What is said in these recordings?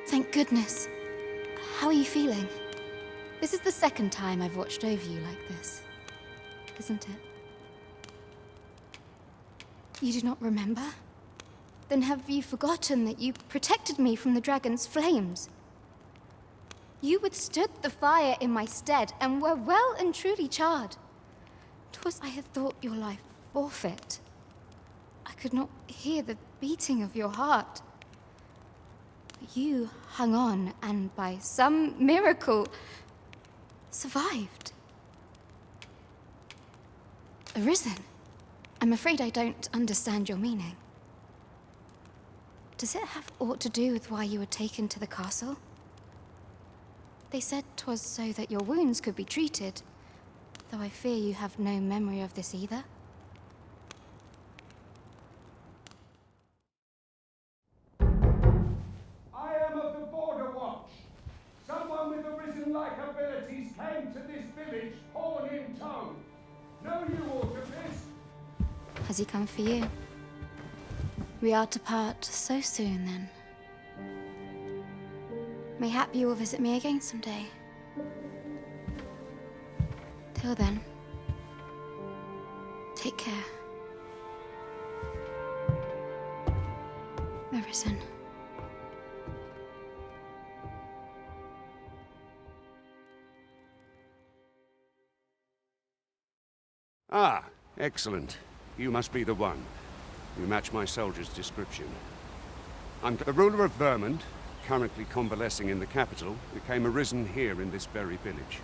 Thank goodness. How are you feeling? This is the second time I've watched over you like this, isn't it? You do not remember? Then have you forgotten that you protected me from the dragon's flames? You withstood the fire in my stead and were well and truly charred. 'Twas I had thought your life forfeit. I could not hear the beating of your heart. But you hung on and by some miracle survived. Arisen. I'm afraid I don't understand your meaning. Does it have aught to do with why you were taken to the castle? They said 'twas so that your wounds could be treated, though I fear you have no memory of this either. I am of the Border Watch. Someone with arisen-like abilities came to this village, horn in tow. Know you aught of this? Has he come for you? We are to part so soon, then. Mayhap you will visit me again someday. Till then, take care. Arisen. Ah, excellent. You must be the one. You match my soldier's description. I'm the ruler of Vermont, currently convalescing in the capital, became arisen here in this very village.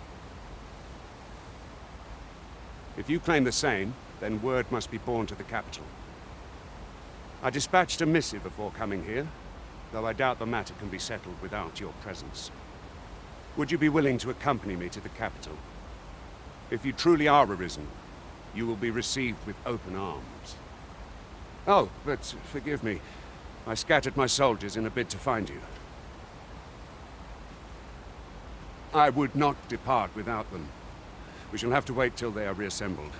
If you claim the same, then word must be borne to the capital. I dispatched a missive before coming here, though I doubt the matter can be settled without your presence. Would you be willing to accompany me to the capital? If you truly are arisen, you will be received with open arms. Oh, but forgive me. I scattered my soldiers in a bid to find you. I would not depart without them. We shall have to wait till they are reassembled.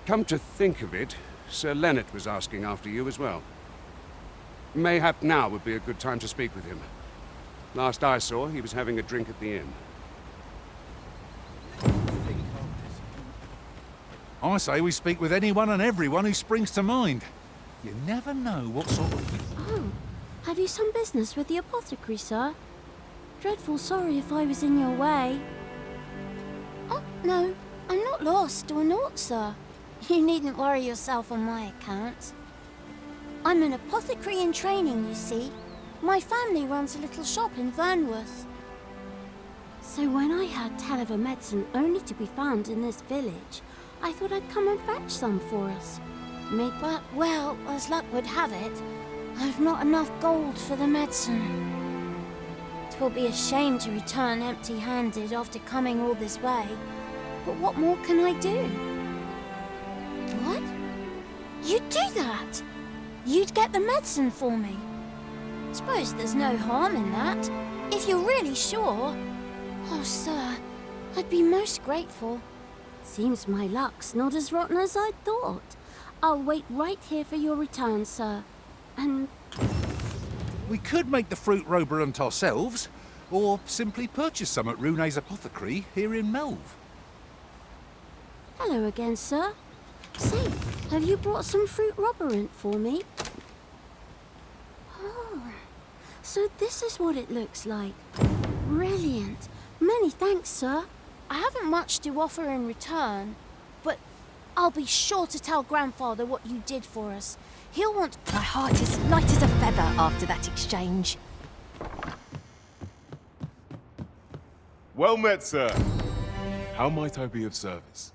Come to think of it, Sir Leonard was asking after you as well. Mayhap now would be a good time to speak with him. Last I saw, he was having a drink at the inn. I say we speak with anyone and everyone who springs to mind. You never know what sort of... Oh, have you some business with the apothecary, sir? Dreadful sorry if I was in your way. Oh, no, I'm not lost or naught, sir. You needn't worry yourself on my account. I'm an apothecary in training, you see. My family runs a little shop in Vernworth. So when I heard tell of a medicine only to be found in this village, I thought I'd come and fetch some for us. But, well, as luck would have it, I've not enough gold for the medicine. 'Twill be a shame to return empty-handed after coming all this way. But what more can I do? What? You'd do that? You'd get the medicine for me? Suppose there's no harm in that, if you're really sure. Oh, sir, I'd be most grateful. Seems my luck's not as rotten as I thought. I'll wait right here for your return, sir. And... We could make the fruit roberant ourselves, or simply purchase some at Rune's apothecary here in Melve. Hello again, sir. Say, have you brought some fruit roberant for me? Oh, so this is what it looks like. Brilliant. Many thanks, sir. I haven't much to offer in return, but I'll be sure to tell Grandfather what you did for us. He'll want... My heart is light as a feather after that exchange. Well met, sir. How might I be of service?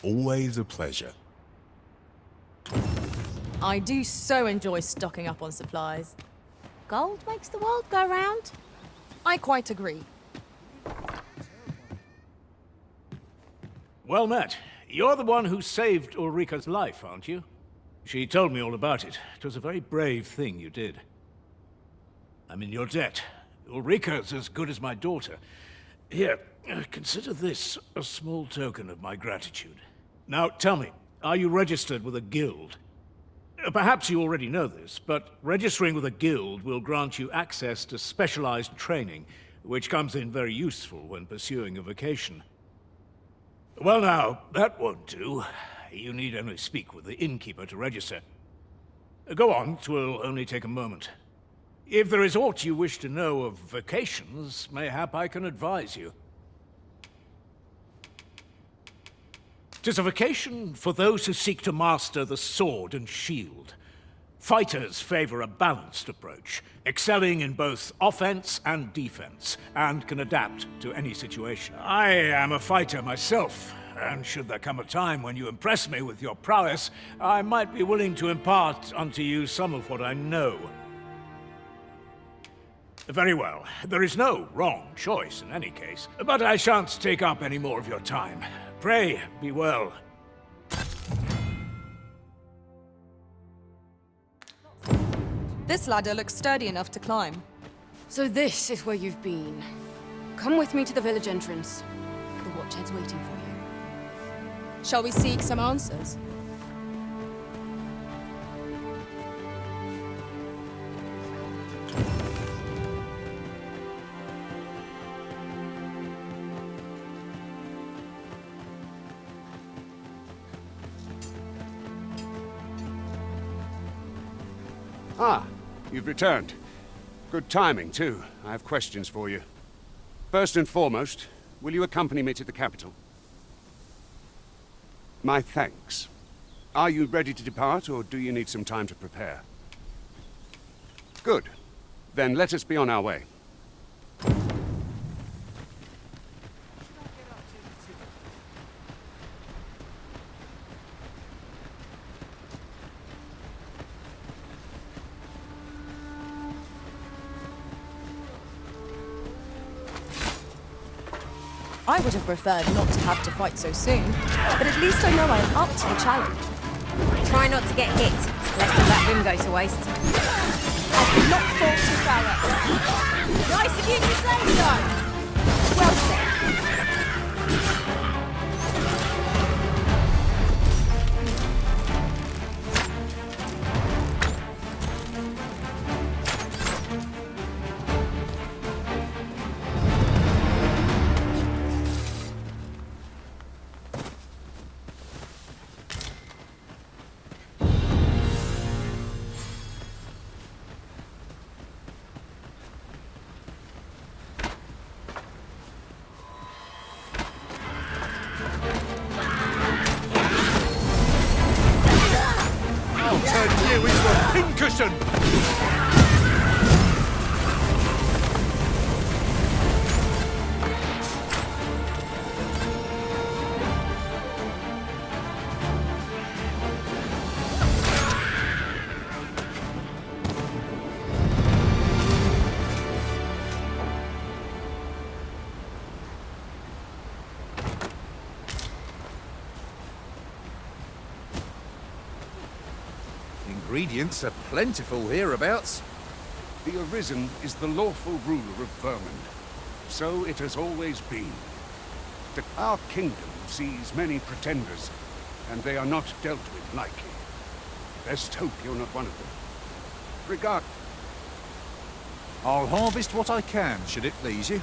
Always a pleasure. I do so enjoy stocking up on supplies. Gold makes the world go round. I quite agree. Well met. You're the one who saved Ulrika's life, aren't you? She told me all about it. It was a very brave thing you did. I'm in your debt. Ulrika's as good as my daughter. Here, consider this a small token of my gratitude. Now, tell me, are you registered with a guild? Perhaps you already know this, but registering with a guild will grant you access to specialized training, which comes in very useful when pursuing a vocation. Well now, that won't do. You need only speak with the innkeeper to register. Go on, 'twill only take a moment. If there is aught you wish to know of vocations, mayhap I can advise you. 'Tis a vocation for those who seek to master the sword and shield. Fighters favor a balanced approach, excelling in both offense and defense, and can adapt to any situation. I am a fighter myself, and should there come a time when you impress me with your prowess, I might be willing to impart unto you some of what I know. Very well. There is no wrong choice in any case, but I shan't take up any more of your time. Pray, be well. This ladder looks sturdy enough to climb. So this is where you've been. Come with me to the village entrance. The watchhead's waiting for you. Shall we seek some answers? Ah, you've returned. Good timing, too. I have questions for you. First and foremost, will you accompany me to the capital? My thanks. Are you ready to depart, or do you need some time to prepare? Good. Then let us be on our way. I would have preferred not to have to fight so soon, but at least I know I am up to the challenge. Try not to get hit, lest all that room go to waste. I could not fault you, Farah. Nice of you to say so! Well said. Turn you into a pincushion! Ingredients are plentiful hereabouts. The Arisen is the lawful ruler of Vermund. So it has always been. Our kingdom sees many pretenders, and they are not dealt with lightly. Best hope you're not one of them. Regard... I'll harvest what I can, should it please you.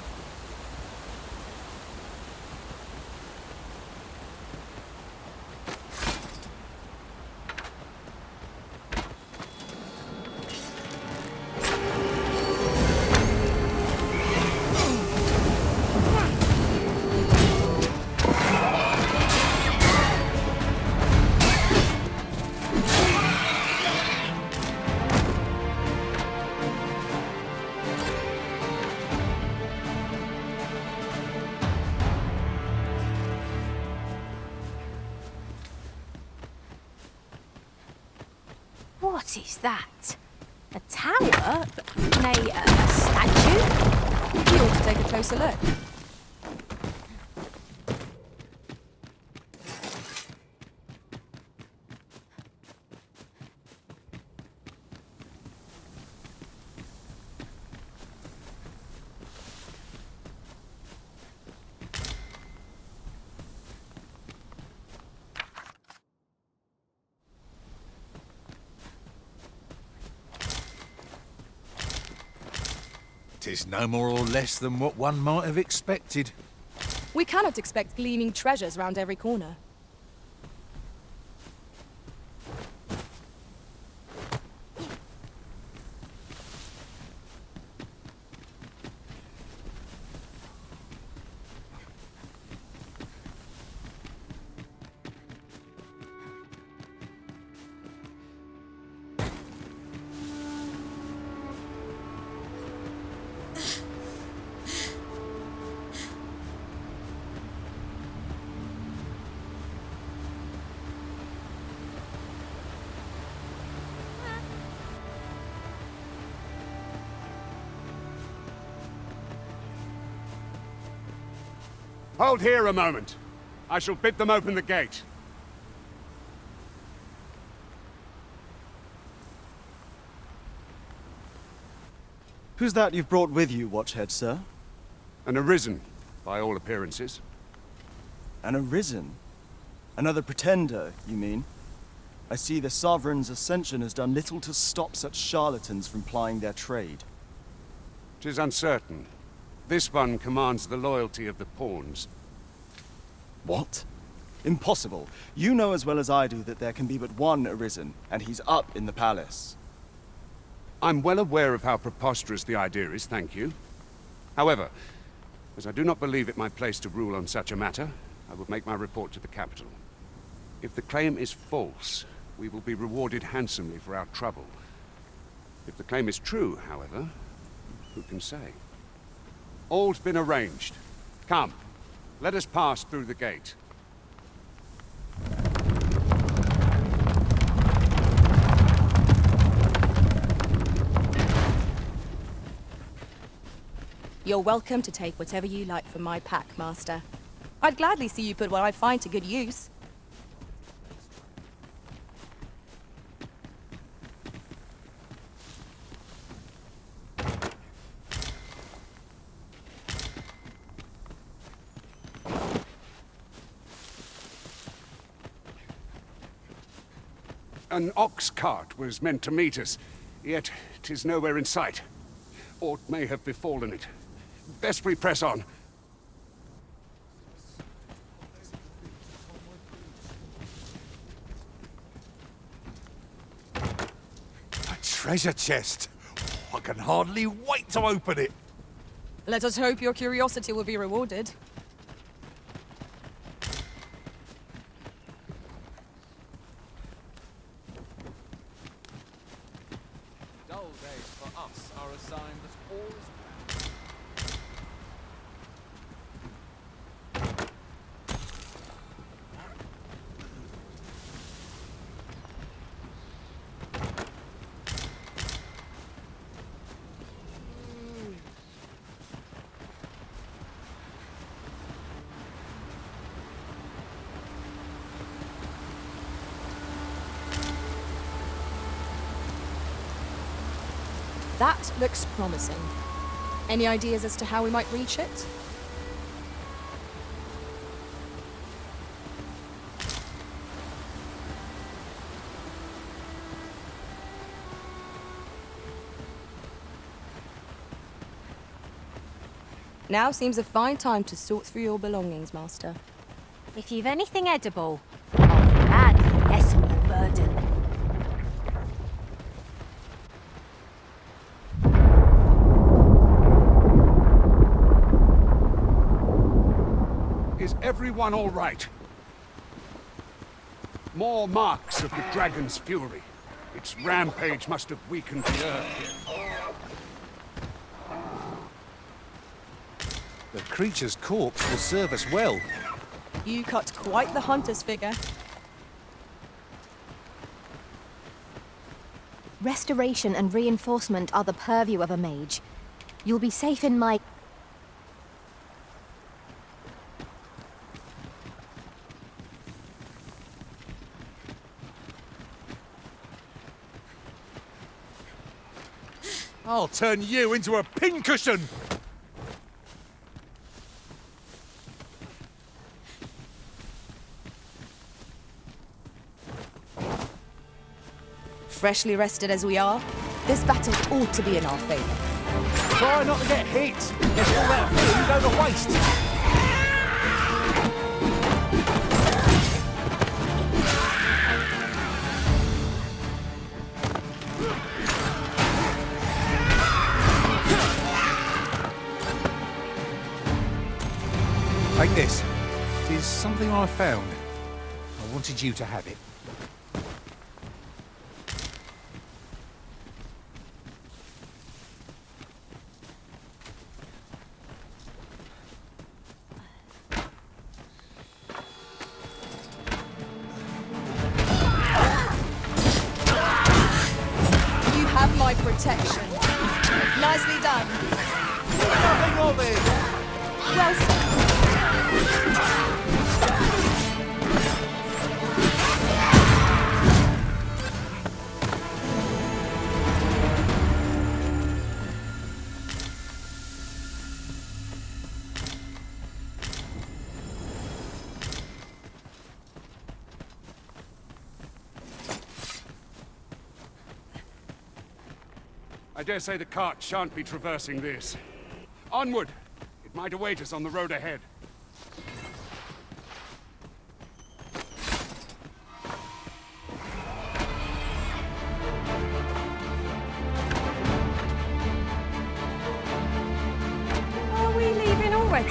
What is that? A tower? Nay, a statue? You ought to take a closer look. Tis no more or less than what one might have expected. We cannot expect gleaming treasures round every corner. Hold here a moment. I shall bid them open the gate. Who's that you've brought with you, Watchhead, sir? An arisen, by all appearances. An arisen? Another pretender, you mean? I see the Sovereign's ascension has done little to stop such charlatans from plying their trade. 'Tis uncertain. This one commands the loyalty of the pawns. What? Impossible. You know as well as I do that there can be but one arisen, and he's up in the palace. I'm well aware of how preposterous the idea is, thank you. However, as I do not believe it my place to rule on such a matter, I will make my report to the capital. If the claim is false, we will be rewarded handsomely for our trouble. If the claim is true, however, who can say? All's been arranged. Come, let us pass through the gate. You're welcome to take whatever you like from my pack, Master. I'd gladly see you put what I find to good use. An ox cart was meant to meet us, yet 'tis nowhere in sight. Aught may have befallen it. Best we press on. A treasure chest! I can hardly wait to open it! Let us hope your curiosity will be rewarded. Dull days for us are a sign that all is That looks promising. Any ideas as to how we might reach it? Now seems a fine time to sort through your belongings, Master. If you've anything edible, I'll gladly lessen your burden. Is everyone all right? More marks of the dragon's fury. Its rampage must have weakened the earth here. The creature's corpse will serve us well. You cut quite the hunter's figure. Restoration and reinforcement are the purview of a mage. You'll be safe in my... I'll turn you into a pincushion! Freshly rested as we are, this battle ought to be in our favour. Try not to get hit! It's all that food go to waste! Take this. It is something I found. I wanted you to have it. You have my protection. Nicely done. Nothing of it! Well said. I dare say the cart shan't be traversing this. Onward! It might await us on the road ahead. Are we leaving already?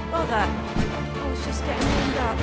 Bother. I was just getting warmed up.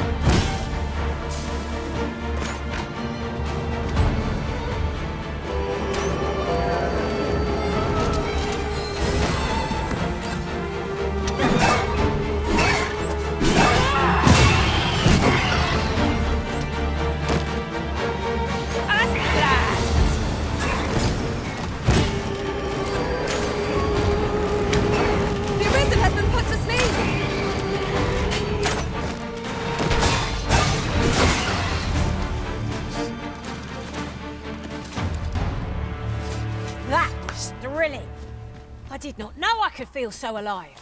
That was thrilling. I did not know I could feel so alive.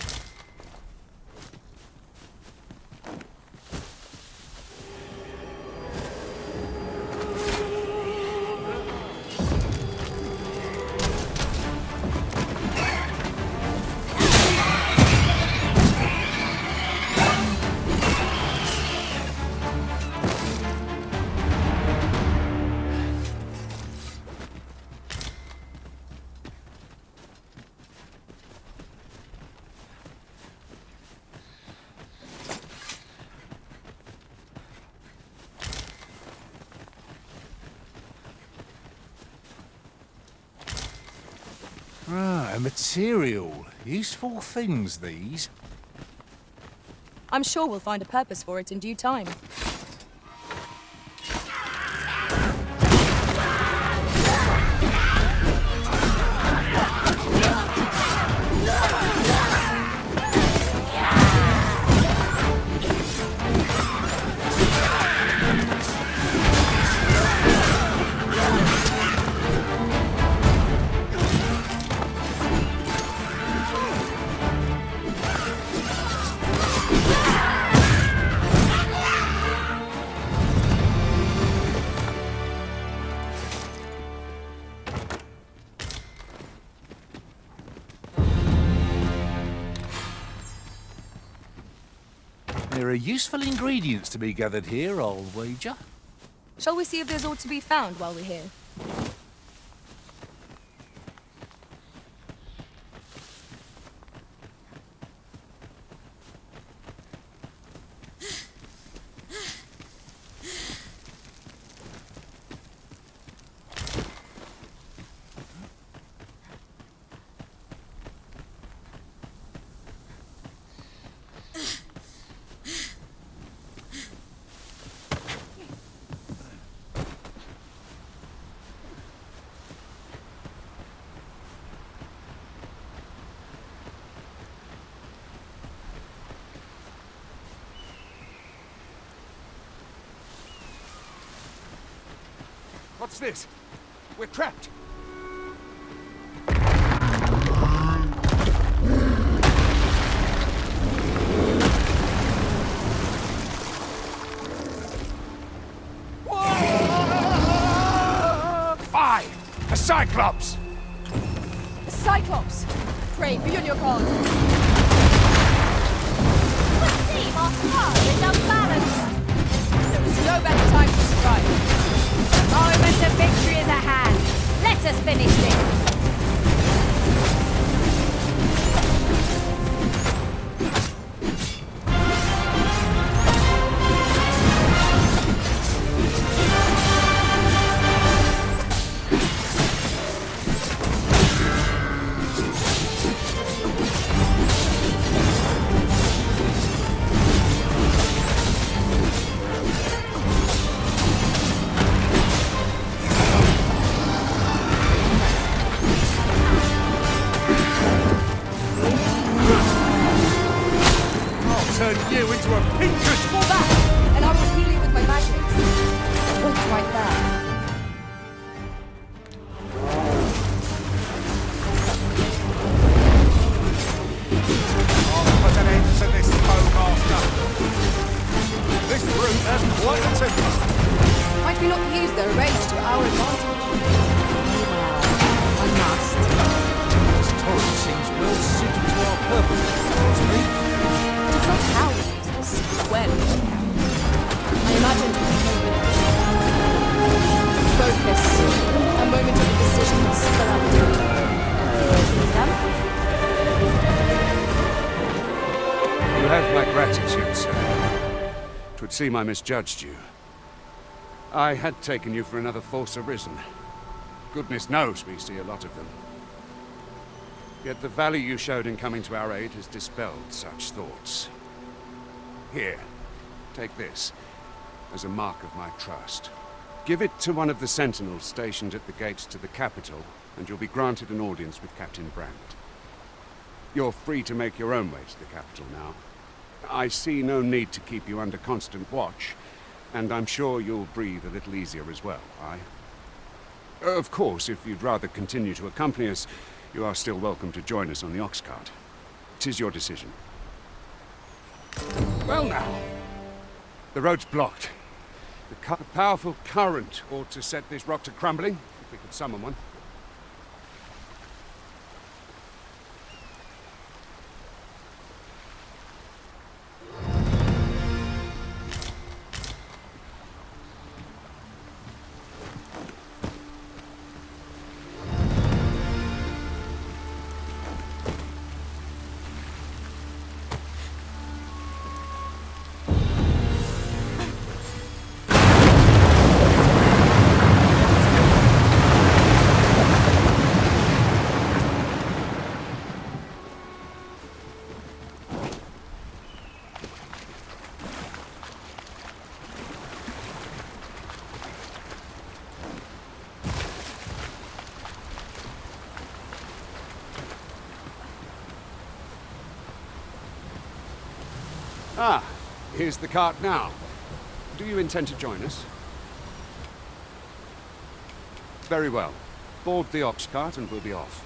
Ah, a material. Useful things, these. I'm sure we'll find a purpose for it in due time. There are useful ingredients to be gathered here, I'll wager. Shall we see if there's aught to be found while we're here? What's this? We're trapped. Fie! A Cyclops! The Cyclops! Pray, be on your guard. Would seem our car is unbalanced. There is no better time to strike. Moment of victory is at hand. Let us finish this. Turn you into a pincus! Fall back, and I will heal you with my magics. Point right there. I'll put an end to this bowmaster. This brute has quite a temper. Might we not use their rage to our advantage? I must. This torrent seems well suited to our purpose, Crosby. It's not how we use this, when. I imagine a moment of focus, a moment of decisions for our duty. You have my gratitude, sir. 'Twould seem I misjudged you. I had taken you for another Force Arisen. Goodness knows we see a lot of them. Yet the value you showed in coming to our aid has dispelled such thoughts. Here, take this, as a mark of my trust. Give it to one of the sentinels stationed at the gates to the capital, and you'll be granted an audience with Captain Brandt. You're free to make your own way to the capital now. I see no need to keep you under constant watch, and I'm sure you'll breathe a little easier as well, aye? Of course, if you'd rather continue to accompany us, you are still welcome to join us on the ox cart. 'Tis your decision. Well now, the road's blocked. The powerful current ought to set this rock to crumbling, if we could summon one. Ah, here's the cart now. Do you intend to join us? Very well. Board the ox cart and we'll be off.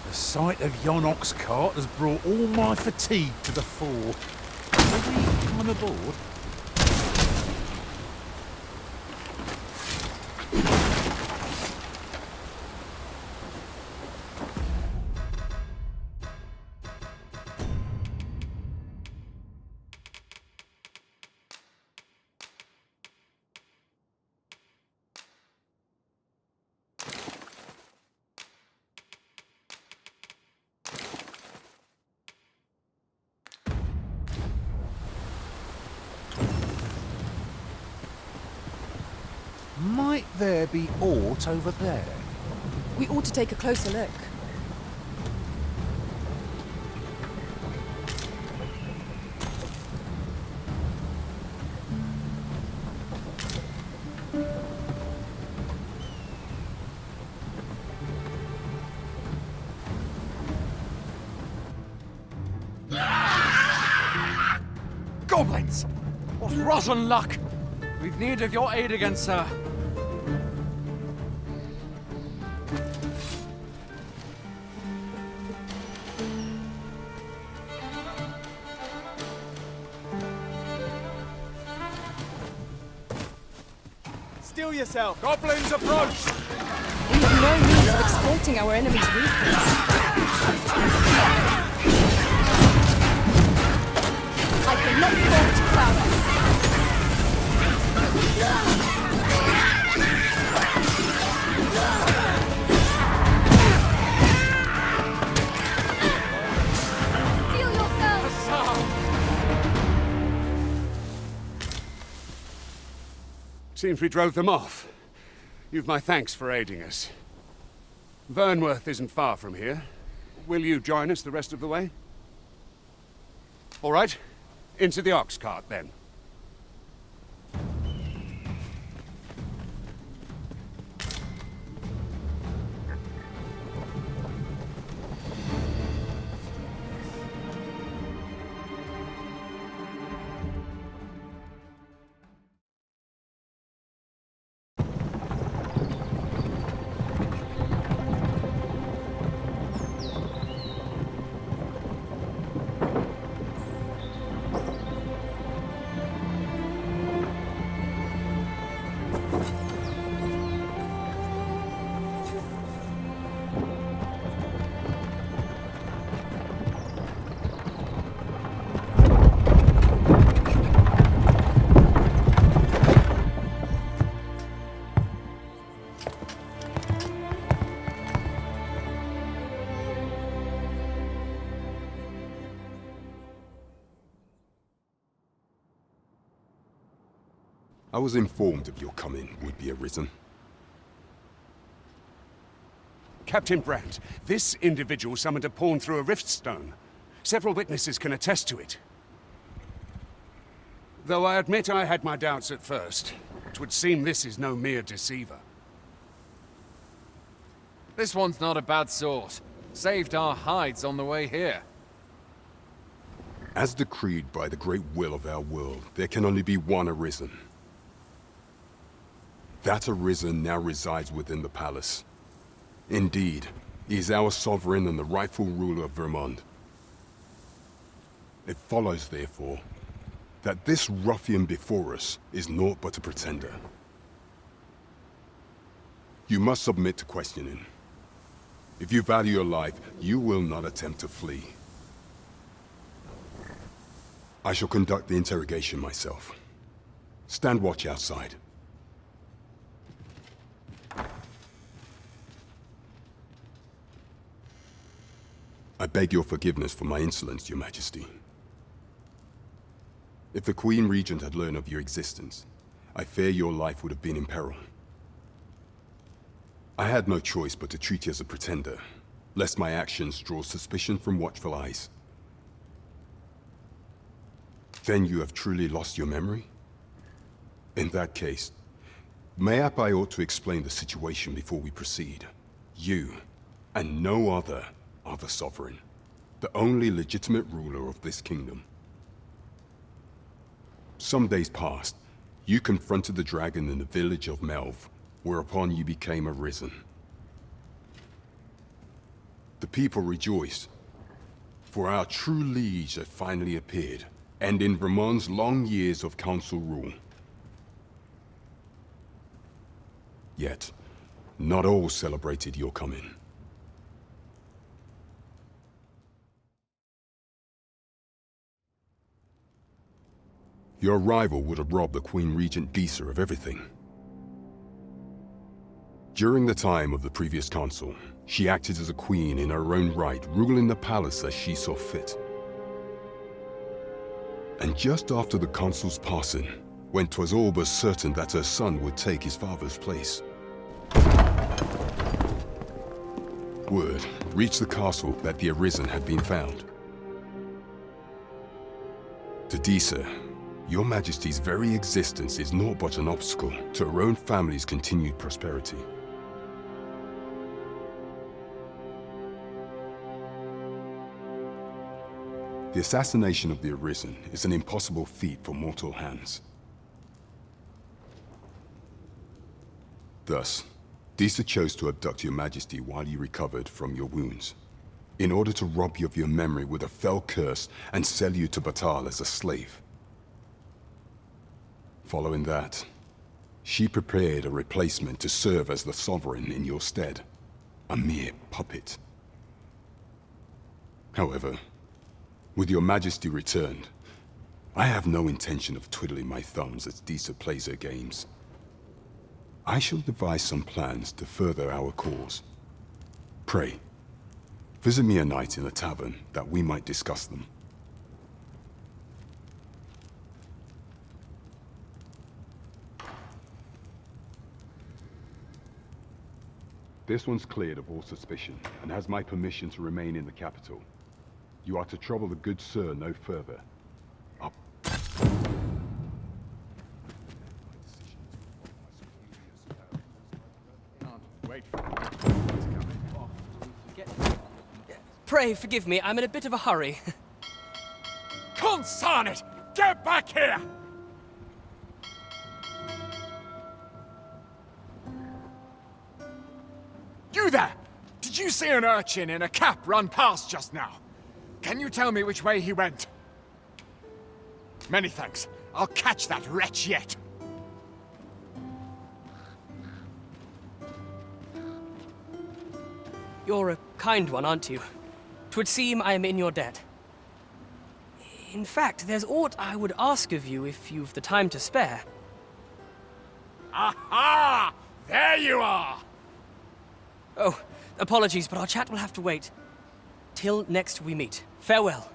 The sight of yon ox cart has brought all my fatigue to the fore. Shall we climb aboard? Might there be aught over there? We ought to take a closer look. Goblins! What rotten luck! We've need of your aid again, sir. Steel yourself! Goblins approach! We have no means of exploiting our enemy's weakness. I cannot fault prowess. Steel yourself! Seems we drove them off. You've my thanks for aiding us. Vernworth isn't far from here. Will you join us the rest of the way? All right. Into the ox cart, then. I was informed of your coming would be arisen. Captain Brandt, this individual summoned a pawn through a rift stone. Several witnesses can attest to it. Though I admit I had my doubts at first, it would seem this is no mere deceiver. This one's not a bad sort. Saved our hides on the way here. As decreed by the great will of our world, there can only be one arisen. That arisen now resides within the palace. Indeed, he is our sovereign and the rightful ruler of Vermont. It follows, therefore, that this ruffian before us is naught but a pretender. You must submit to questioning. If you value your life, you will not attempt to flee. I shall conduct the interrogation myself. Stand watch outside. I beg your forgiveness for my insolence, Your Majesty. If the Queen Regent had learned of your existence, I fear your life would have been in peril. I had no choice but to treat you as a pretender, lest my actions draw suspicion from watchful eyes. Then you have truly lost your memory? In that case, mayhap I ought to explain the situation before we proceed. You, and no other, are the sovereign, the only legitimate ruler of this kingdom. Some days past, you confronted the dragon in the village of Melv, whereupon you became arisen. The people rejoiced, for our true liege had finally appeared, ending Vermont's long years of council rule. Yet, not all celebrated your coming. Your arrival would have robbed the Queen Regent Disa of everything. During the time of the previous council, she acted as a queen in her own right, ruling the palace as she saw fit. And just after the council's passing, when 'twas all but certain that her son would take his father's place, word reached the castle that the Arisen had been found. To Disa, Your Majesty's very existence is naught but an obstacle to her own family's continued prosperity. The assassination of the Arisen is an impossible feat for mortal hands. Thus, Disa chose to abduct your majesty while you recovered from your wounds, in order to rob you of your memory with a fell curse and sell you to Batal as a slave. Following that, she prepared a replacement to serve as the sovereign in your stead, a mere puppet. However, with your majesty returned, I have no intention of twiddling my thumbs as Disa plays her games. I shall devise some plans to further our cause. Pray, visit me a night in a tavern that we might discuss them. This one's cleared of all suspicion and has my permission to remain in the capital. You are to trouble the good sir no further. Up. Pray forgive me, I'm in a bit of a hurry. Consarn it! Get back here! You there! Did you see an urchin in a cap run past just now? Can you tell me which way he went? Many thanks. I'll catch that wretch yet. You're a kind one, aren't you? 'Twould seem I am in your debt. In fact, there's aught I would ask of you if you've the time to spare. Aha! There you are! Oh, apologies, but our chat will have to wait. Till next we meet. Farewell.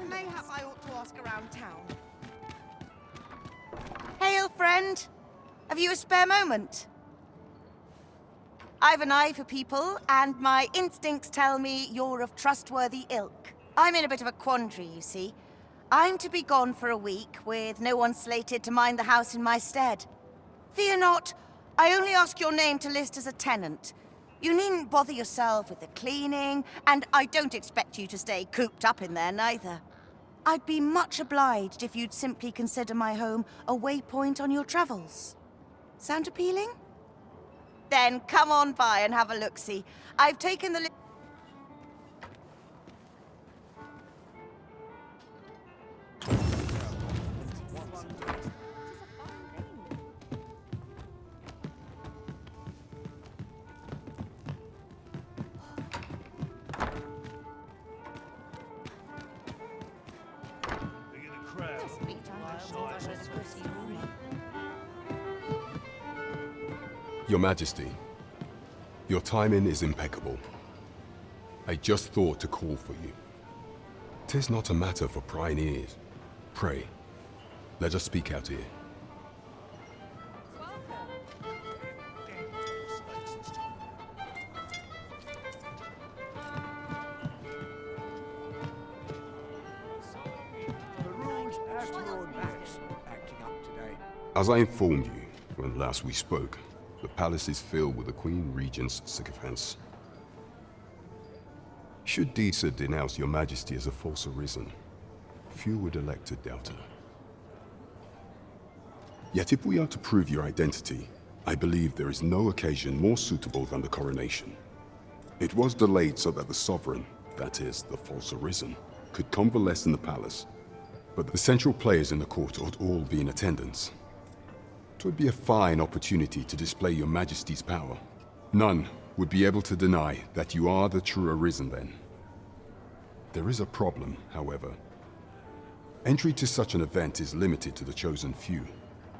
Mayhap I ought to ask around town. Hail, friend. Have you a spare moment? I've an eye for people, and my instincts tell me you're of trustworthy ilk. I'm in a bit of a quandary, you see. I'm to be gone for a week, with no one slated to mind the house in my stead. Fear not, I only ask your name to list as a tenant. You needn't bother yourself with the cleaning, and I don't expect you to stay cooped up in there, neither. I'd be much obliged if you'd simply consider my home a waypoint on your travels. Sound appealing? Then come on by and have a look-see. I've taken the Your Majesty, your timing is impeccable. I just thought to call for you. 'Tis not a matter for prying ears. Pray, let us speak out here. As I informed you when last we spoke, the palace is filled with the Queen Regent's sycophants. Should Disa denounce your Majesty as a false arisen, few would elect to doubt her. Yet if we are to prove your identity, I believe there is no occasion more suitable than the coronation. It was delayed so that the sovereign, that is, the false arisen, could convalesce in the palace, but the central players in the court ought all be in attendance. 'Twould be a fine opportunity to display your Majesty's power. None would be able to deny that you are the true Arisen then. There is a problem, however. Entry to such an event is limited to the chosen few.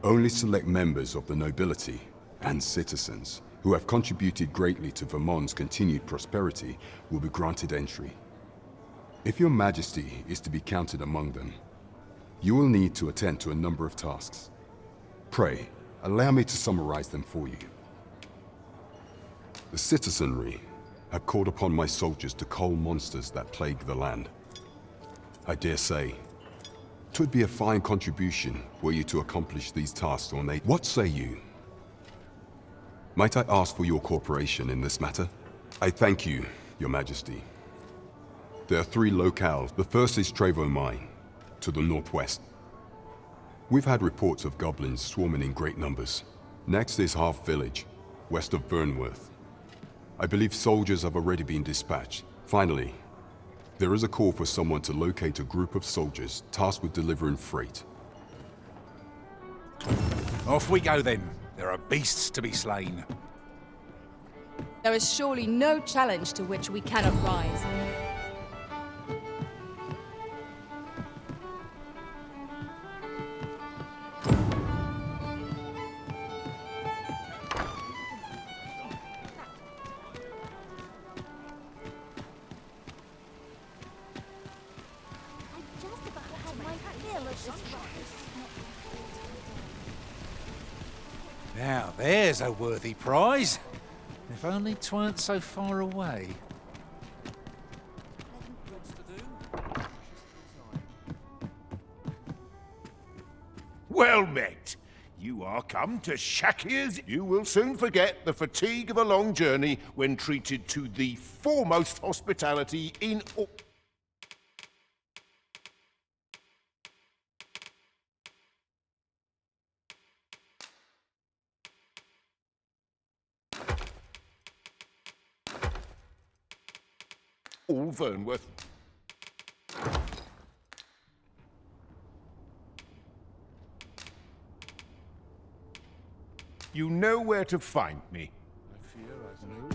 Only select members of the nobility and citizens who have contributed greatly to Vermont's continued prosperity will be granted entry. If your Majesty is to be counted among them, You will need to attend to a number of tasks. Pray, allow me to summarize them for you. The citizenry have called upon my soldiers to cull monsters that plague the land. I dare say, 'twould be a fine contribution were you to accomplish these tasks ornate. What say you? Might I ask for your cooperation in this matter? I thank you, Your Majesty. There are 3 locales. The first is Trevo Mine, to the northwest. We've had reports of goblins swarming in great numbers. Next is Half Village, west of Burnworth. I believe soldiers have already been dispatched. Finally, there is a call for someone to locate a group of soldiers tasked with delivering freight. Off we go then. There are beasts to be slain. There is surely no challenge to which we cannot rise. Now there's a worthy prize. If only 'tweren't so far away. Well met. You are come to Shakir's. You will soon forget the fatigue of a long journey when treated to the foremost hospitality in all. All Vernworth. You know where to find me. I fear I know.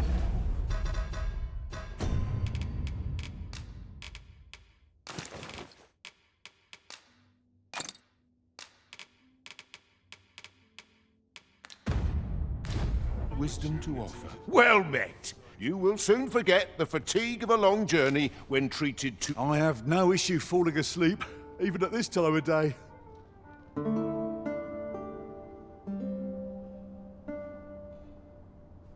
Wisdom to offer. Well met. You will soon forget the fatigue of a long journey when treated to... I have no issue falling asleep, even at this time of day.